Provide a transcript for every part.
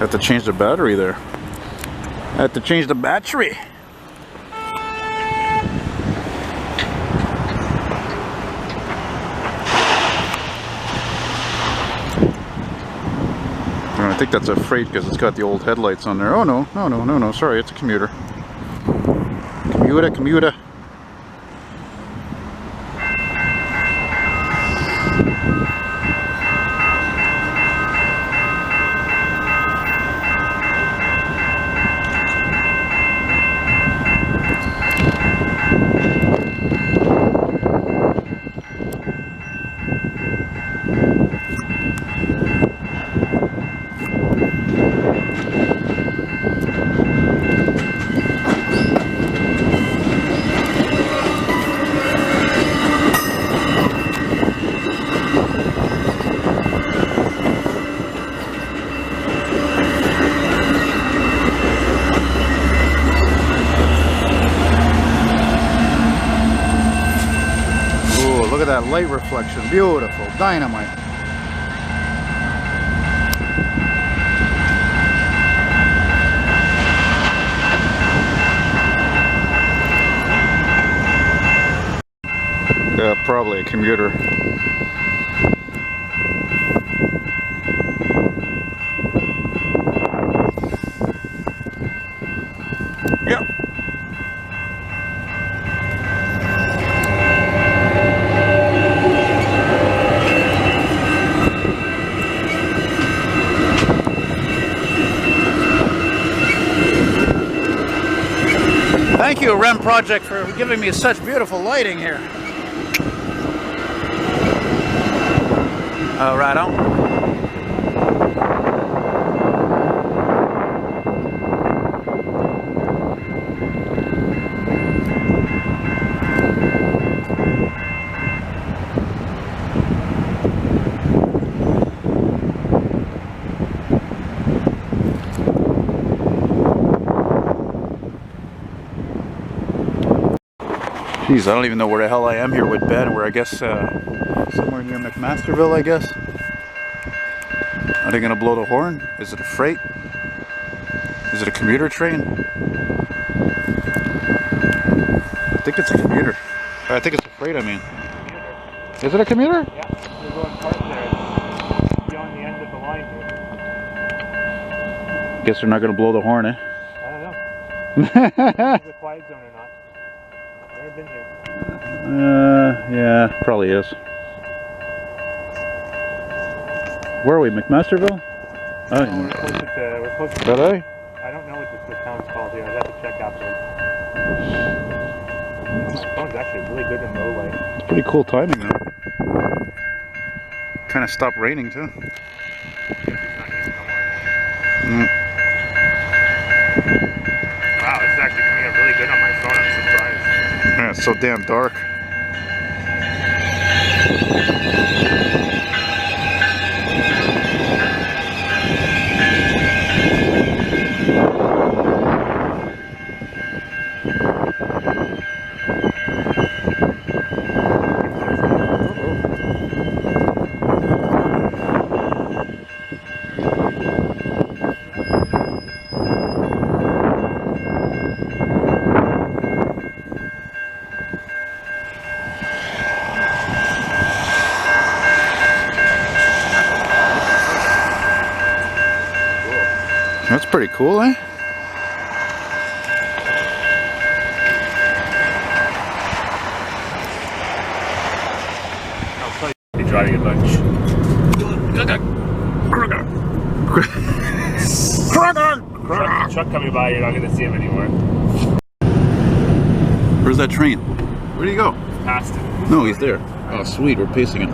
Have to change the battery there. I have to change the battery. I think that's a freight because it's got the old headlights on there. Oh no, no, sorry, it's a commuter. Commuter. Look at that light reflection. Beautiful. Dynamite. Yeah, probably a commuter. Yep. Thank you, REM Project, for giving me such beautiful lighting here. Right on. Jeez, I don't even know where the hell I am here with Ben. We're, I guess, somewhere near McMasterville, I guess. Are they gonna blow the horn? Is it a freight? Is it a commuter train? I think it's a commuter. I think it's a freight, I mean. Is it a commuter? Yeah, they're going part there. It's beyond the end of the line here. Guess they're not gonna blow the horn, eh? I don't know. Is it a quiet zone or not? Never been here. Yeah, probably is. Where are we, McMasterville? Oh, no, we're closer to... Did I? I don't know what the town's called here. I'd have to check afterwards. This phone's actually really good in low light. It's pretty cool timing, though. Kind of stopped raining, too. Wow, this is actually coming out really good on my phone. I'm surprised. Yeah, it's so damn dark. That's pretty cool, eh? I'll tell you, you're driving a bunch. Truck coming by, you're not going to see him anymore. Where's that train? Where'd he go? Past it. No, he's there. Oh, sweet, we're pacing it.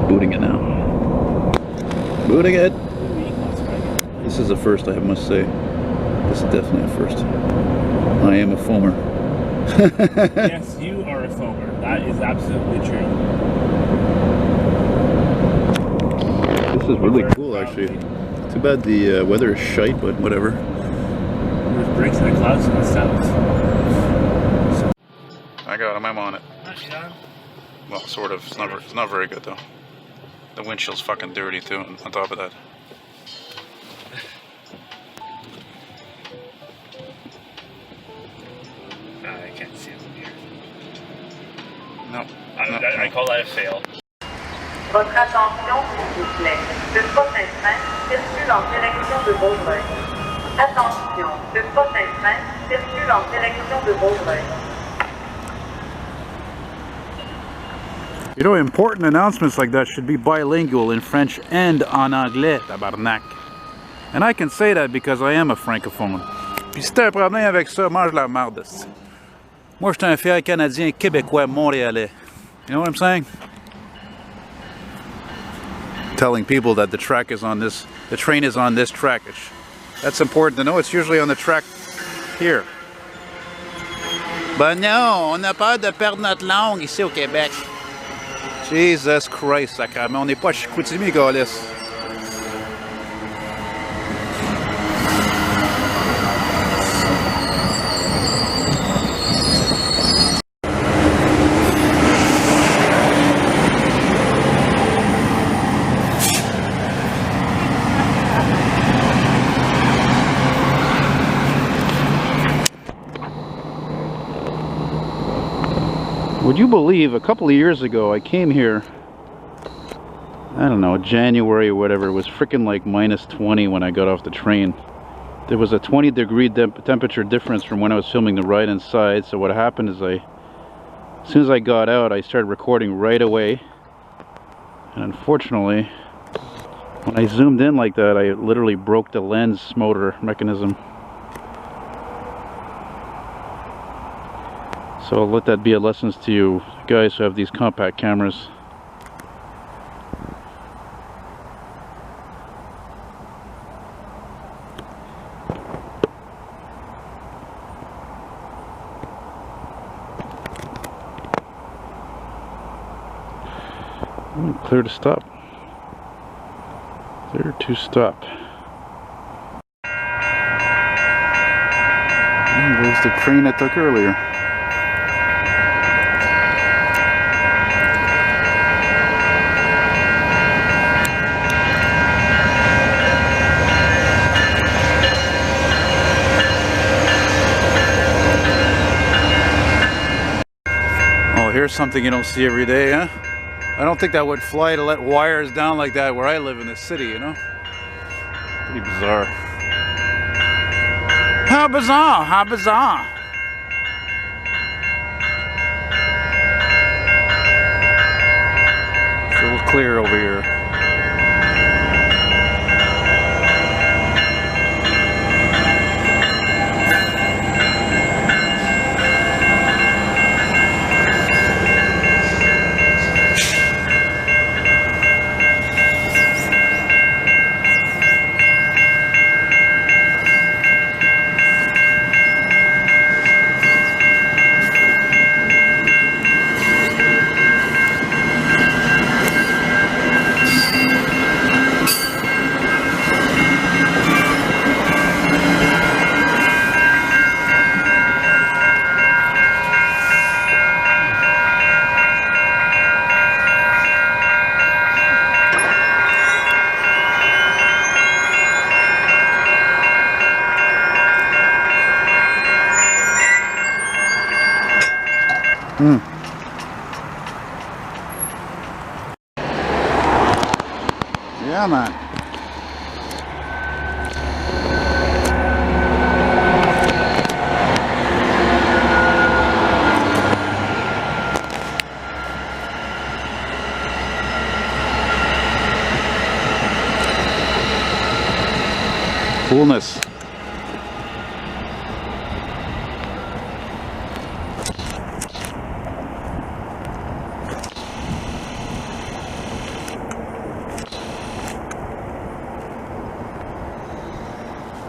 Booting it now. Booting it! This is a first, I must say. This is definitely a first. I am a foamer. Yes, you are a foamer. That is absolutely true. This is really cool, actually. Too bad the weather is shite, but whatever. There's breaks in the clouds in the south. I got him. I'm on it. Well, sort of. It's not very good though. The windshield's fucking dirty too. On top of that. I can't see it from here. No. I call that a fail. Votre attention, s'il vous plaît. Le prochain train circule en direction de Vaudreuil. Attention, le prochain train circule en direction de Vaudreuil. You know, important announcements like that should be bilingual in French and en anglais, tabarnak. And I can say that because I am a francophone. Puis si t'as un problème avec ça, mange la marde. Moi, je suis un fier Canadien, Québécois, Montréalais. You know what I'm saying? Telling people that the train is on this track. That's important to know. It's usually on the track here. Ben non, on a peur de perdre notre langue ici au Québec. Jesus Christ, sacrément, on n'est pas à Chicoutimi, Gaulis. Would you believe a couple of years ago I came here, I don't know, January or whatever, it was freaking like -20 when I got off the train. There was a 20-degree temperature difference from when I was filming the ride inside, so what happened is as soon as I got out, I started recording right away. And unfortunately, when I zoomed in like that, I literally broke the lens motor mechanism. So I'll let that be a lesson to you guys who have these compact cameras. Clear to stop. Clear to stop. There's the train I took earlier. Here's something you don't see every day, huh? I don't think that would fly to let wires down like that where I live in the city, you know? Pretty bizarre. How bizarre, how bizarre. It's a little clear over here. Yeah, man. Coolness.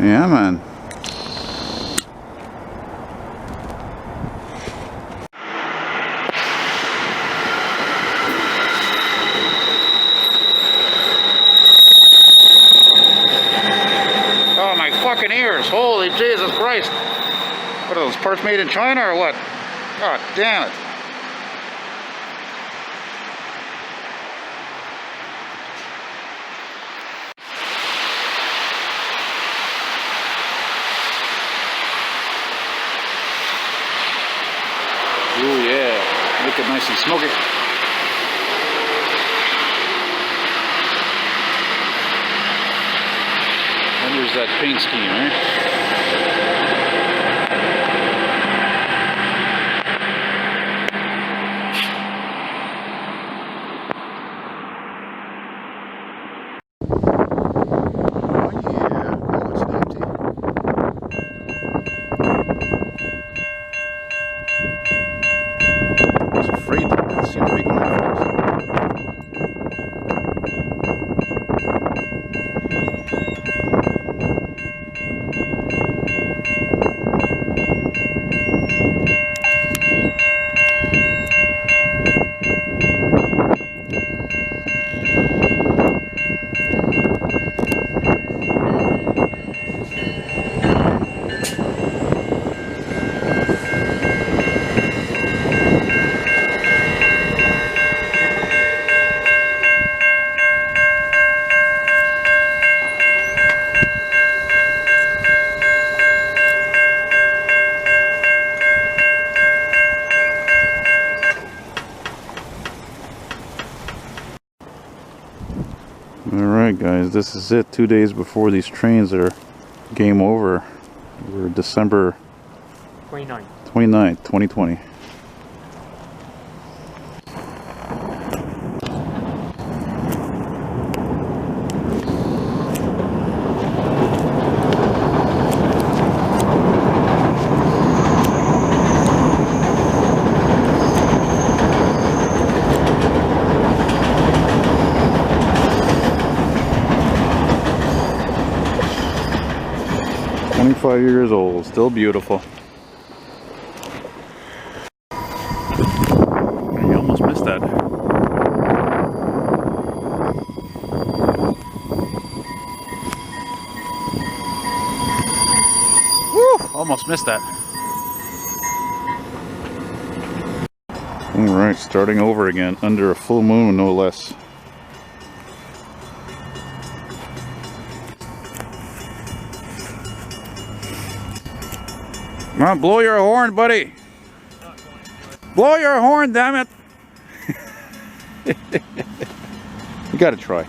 Yeah, man. Oh, my fucking ears. Holy Jesus Christ. What are those parts made in China or what? God damn it. Oh yeah, make it nice and smoky. And there's that paint scheme, right? Alright guys, this is it. 2 days before these trains are game over. We're December 29th. 29th, 2020. Years old, still beautiful. You almost missed that. Woo! Almost missed that. Alright, starting over again under a full moon, no less. Come on, blow your horn, buddy. Blow your horn, damn it. You gotta try.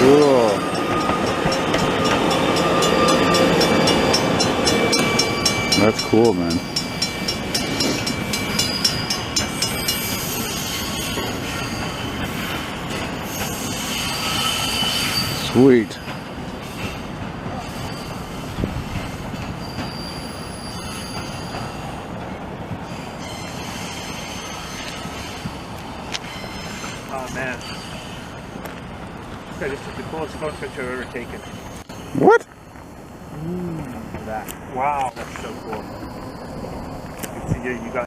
Cool. That's cool, man. Sweet. Oh man. I just took the coolest photo picture I've ever taken. What? Look at that. Wow, that's so cool. You can see you got